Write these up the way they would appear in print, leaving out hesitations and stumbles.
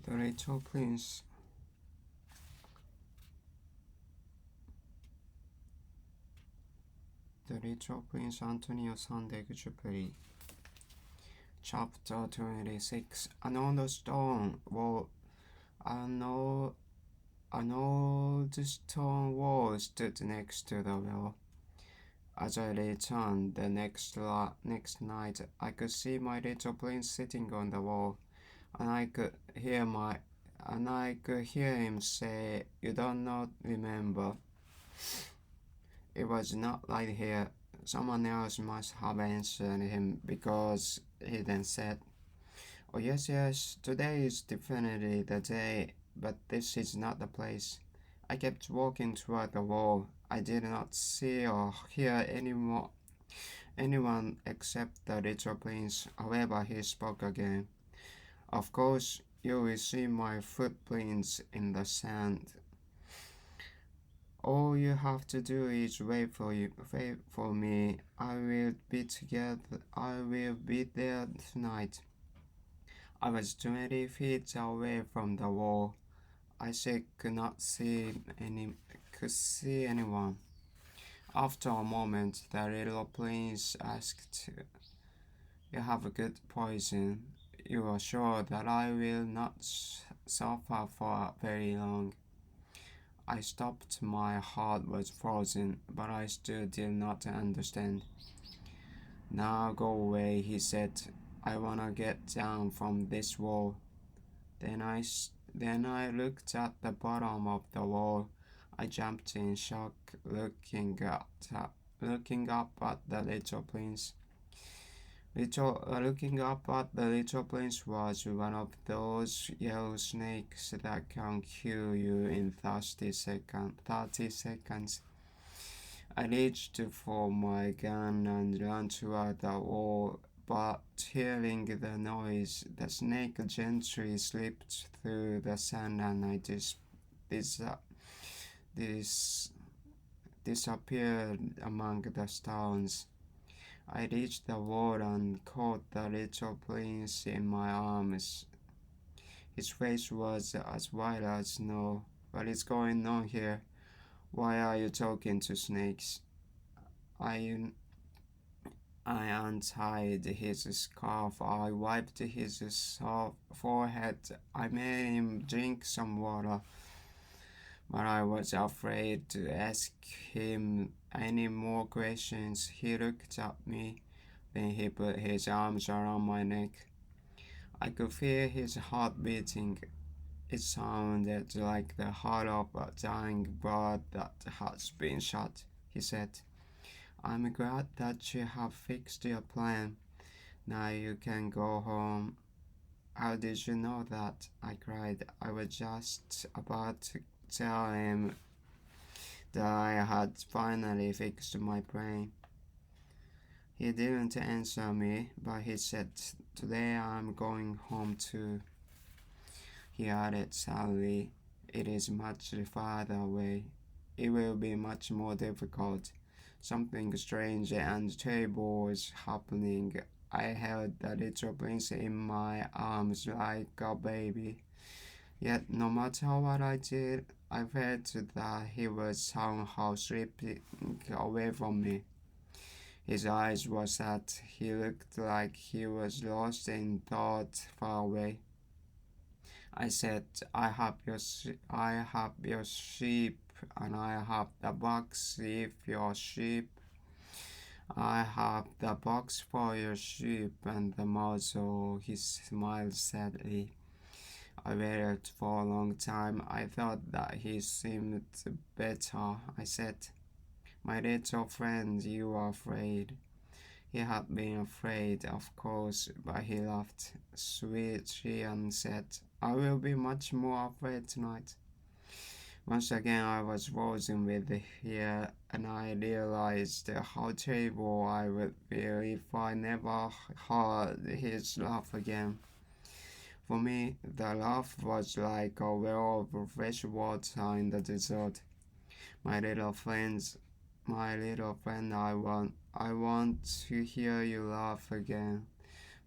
The Little Prince. The Little Prince Antonio Saint-Exupéry. Chapter 26. An old stone wall. An old stone wall stood next to the well. As I returned the next night, I could see my little prince sitting on the wall, and I could hear him say, "You do not remember." It was not right here. Someone else must have answered him, because he then said, "Oh yes, yes, today is definitely the day, but this is not the place." I kept walking toward the wall. I did not see or hear anyone except the little prince. However, he spoke again. "Of course, you will see my footprints in the sand. All you have to do is wait for me. I will be there tonight." I was 20 feet away from the wall. I still could see anyone. After a moment, the little prince asked, "You have a good poison. You are sure that I will not suffer for very long?" I stopped. My heart was frozen, but I still did not understand. "Now go away," he said. "I wanna get down from this wall." Then I looked at the bottom of the wall. I jumped in shock, looking up at the little prince. Looking up at the little prince was one of those yellow snakes that can kill you in 30 seconds. I reached for my gun and ran toward the wall, but hearing the noise, the snake gently slipped through the sand, and I disappeared among the stones. I reached the wall and caught the little prince in my arms. His face was as white as snow. "What is going on here? Why are you talking to snakes?" I untied his scarf. I wiped his soft forehead. I made him drink some water, but I was afraid to ask him any more questions. He looked at me, then he put his arms around my neck. I could feel his heart beating. It sounded like the heart of a dying bird that has been shot. He said, "I'm glad that you have fixed your plan. Now you can go home." "How did you know that?" I cried. I was just about to tell him that I had finally fixed my brain. He didn't answer me, but he said, "Today I'm going home too." He added sadly, "It is much farther away. It will be much more difficult. Something strange and terrible is happening." I held the little prince in my arms like a baby. Yet no matter what I did, I felt that he was somehow slipping away from me. His eyes were sad. He looked like he was lost in thought far away. I said, I have your sheep, and I have the box if your sheep. I have the box for your sheep and the muzzle." He smiled sadly. I waited for a long time. I thought that he seemed better. I said, "My little friend, you are afraid." He had been afraid, of course, but he laughed sweetly and said, "I will be much more afraid tonight." Once again I was frozen with fear, and I realized how terrible I would feel if I never heard his laugh again. For me, the laugh was like a well of fresh water in the desert. "My little friends, my little friend, I want to hear you laugh again."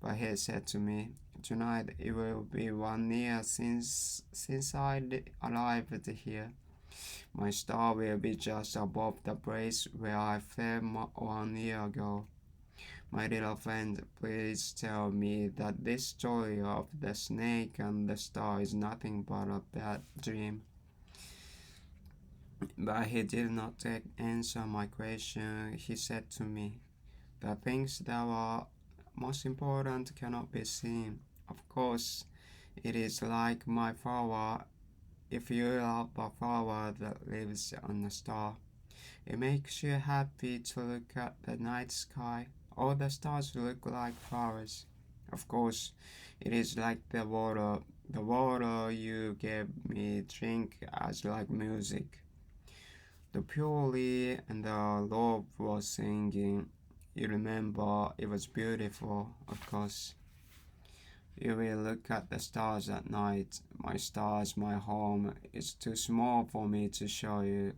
But he said to me, Tonight it will be 1 year since arrived here. My star will be just above the place where I fell 1 year ago. My little friend, please tell me that this story of the snake and the star is nothing but a bad dream. But he did not answer my question. He said to me, the things that are most important cannot be seen. Of course, it is like my flower. If you love a flower that lives on a star, it makes you happy to look at the night sky. All the stars look like flowers. Of course, it is like the water. The water you gave me drink as like music. The purely and the love was singing. You remember it was beautiful, of course. You will look at the stars at night. My stars, my home is too small for me to show you.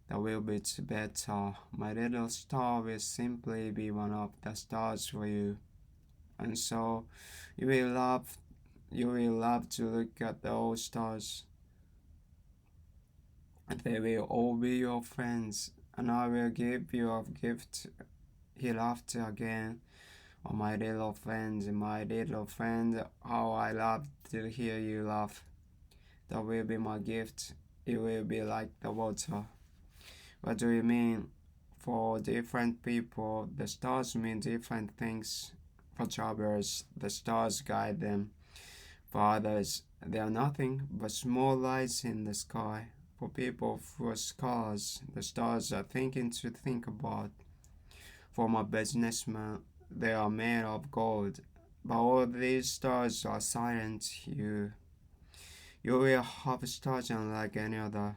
That will be better. My little star will simply be one of the stars for you. And so you will love to look at those stars. And they will all be your friends. And I will give you a gift. He laughed again. Oh, my little friend, how I love to hear you laugh. That will be my gift. It will be like the water. What do you mean? For different people, the stars mean different things. For travelers, the stars guide them. For others, they are nothing but small lights in the sky. For people who are scholars, the stars are thinking to think about. For my businessman, they are made of gold. But all these stars are silent. You will have stars unlike any other.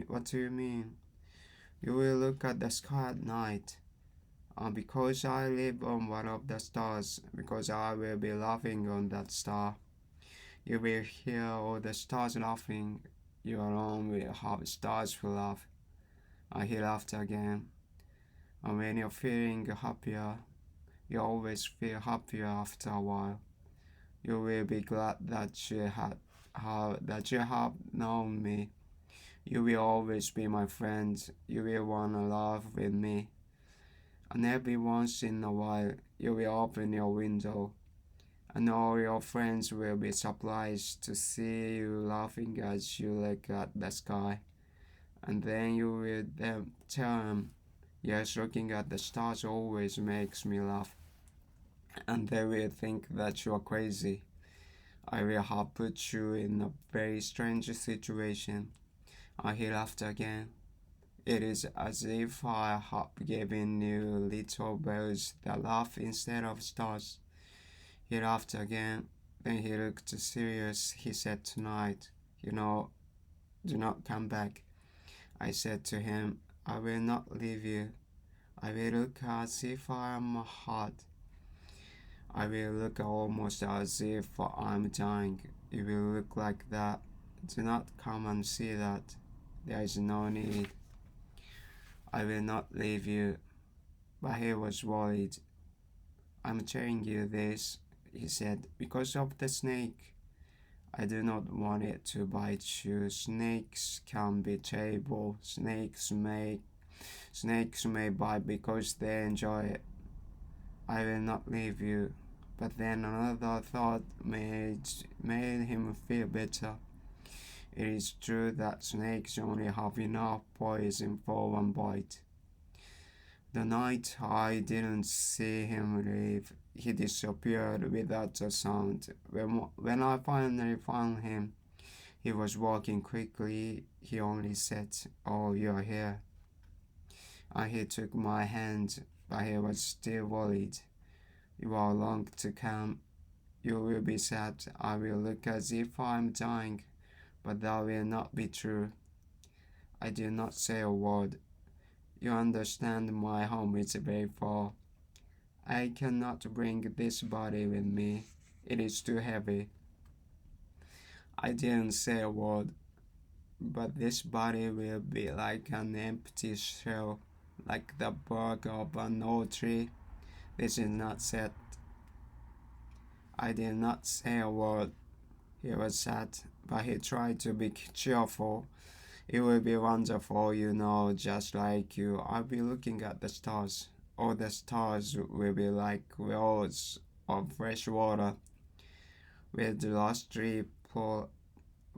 What do you mean? You will look at the sky at night. Because I live on one of the stars, because I will be laughing on that star. You will hear all the stars laughing. You alone will have stars to laugh. He laughed again. And when you're feeling happier, you always feel happier after a while. You will be glad that you have known me. You will always be my friend. You will wanna laugh with me. And every once in a while, you will open your window, and all your friends will be surprised to see you laughing as you look at the sky. And then you will tell them, yes, looking at the stars always makes me laugh. And they will think that you are crazy. I will have put you in a very strange situation. He laughed again. It is as if I have given you little birds that laugh instead of stars. He laughed again. Then he looked serious. He said, tonight, do not come back. I said to him, I will not leave you. I will look as if I am hot. I will look almost as if I'm dying. You will look like that. Do not come and see that. There is no need. I will not leave you. But he was worried. I'm telling you this, he said, because of the snake. I do not want it to bite you. Snakes can be terrible. Snakes may bite because they enjoy it. I will not leave you. But then another thought made him feel better. It is true that snakes only have enough poison for one bite. The night I didn't see him leave, he disappeared without a sound. When I finally found him, he was walking quickly. He only said, oh, you're here. And he took my hand, but he was still worried. You are long to come. You will be sad. I will look as if I'm dying, but that will not be true. I did not say a word. You understand, my home is very far. I cannot bring this body with me. It is too heavy. I didn't say a word, but this body will be like an empty shell, like the bark of an old tree. This is not set. I did not say a word. He was sad, but he tried to be cheerful. It will be wonderful, just like you. I'll be looking at the stars. All the stars will be like wells of fresh water with lost tree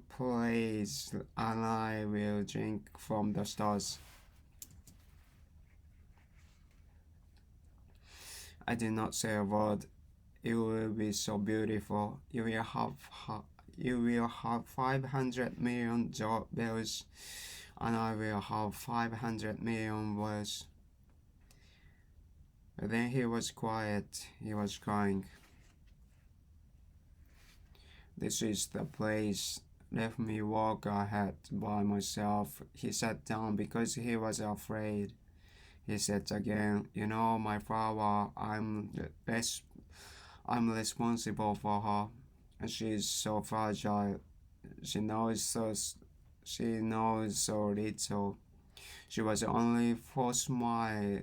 plays, and I will drink from the stars. I did not say a word. It will be so beautiful. You will have 500 million bells, and I will have 500 million words. Then he was quiet. He was crying. This is the place. Let me walk ahead by myself. He sat down because he was afraid. He said again, my flower, I'm responsible for her. And she is so fragile. She knows so she knows so little. She was only for smile.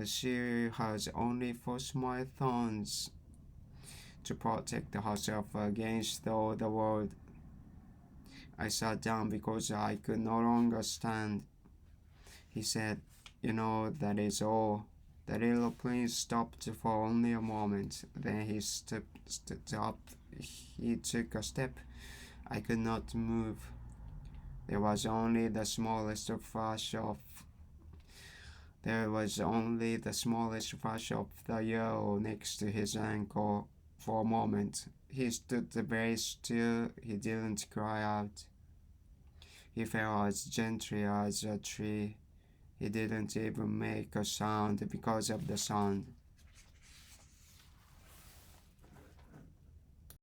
She has only for small thorns to protect herself against all the world. I sat down because I could no longer stand. He said, that is all. The little prince stopped for only a moment. Then he stood up. He took a step. I could not move. There was only the smallest flash of the yellow next to his ankle. For a moment, he stood very still. He didn't cry out. He fell as gently as a tree. He didn't even make a sound because of the sound.